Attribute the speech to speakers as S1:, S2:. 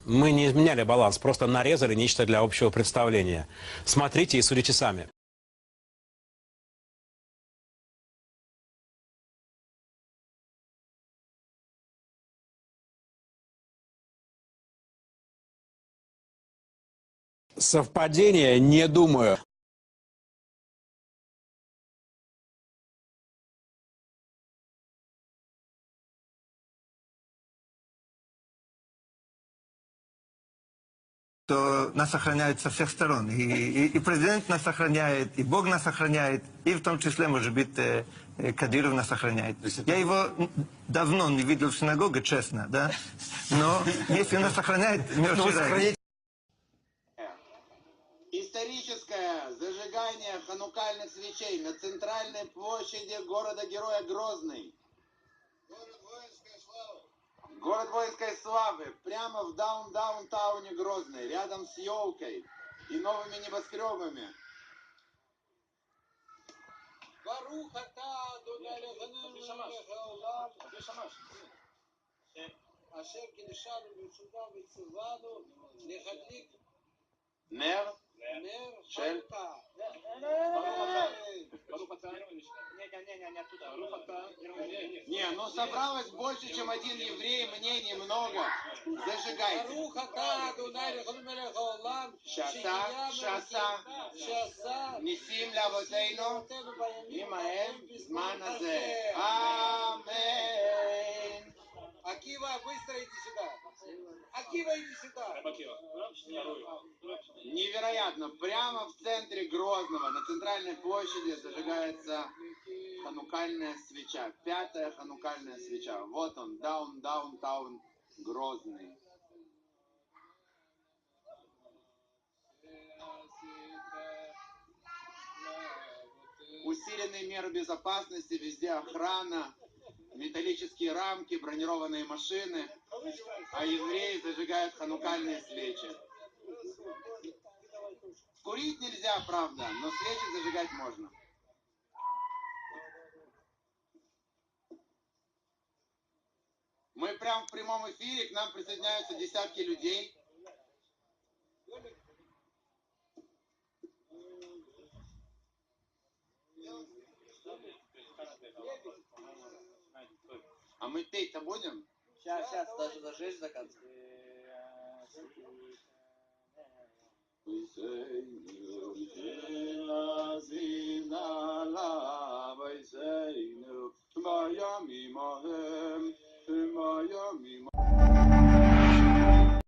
S1: Мы не изменяли баланс, просто нарезали нечто для общего представления. Смотрите и судите сами. Совпадение, не думаю.
S2: То нас охраняют со всех сторон. И президент нас охраняет, и Бог нас охраняет, и в том числе, может быть, Кадыров нас охраняет. Я его давно не видел в синагоге, честно, да? Но если нас охраняет, мне очень нравится.
S3: Историческое зажигание ханукальных свечей на центральной площади города-героя Грозный. Город воинской славы, прямо в даунтауне Грозный, рядом с елкой и новыми небоскребами. Нер, Шель. Не, ну собралось больше, чем один еврей, мнений много. Зажигайте. Шаса, Нисим лавотейну, имаем зман азе. Аминь. Акива, быстро иди сюда. Акива, иди сюда. Невероятно, прямо в центре Грозного, на центральной площади зажигается ханукальная свеча. 5-я ханукальная свеча. Вот он, даунтаун Грозный. Усиленные меры безопасности, везде охрана, металлические рамки, бронированные машины, а евреи зажигают ханукальные свечи. Курить нельзя, правда, но свечи зажигать можно. Мы прям в прямом эфире, к нам присоединяются десятки людей. А мы петь-то будем?
S4: Сейчас, даже зажечь закат.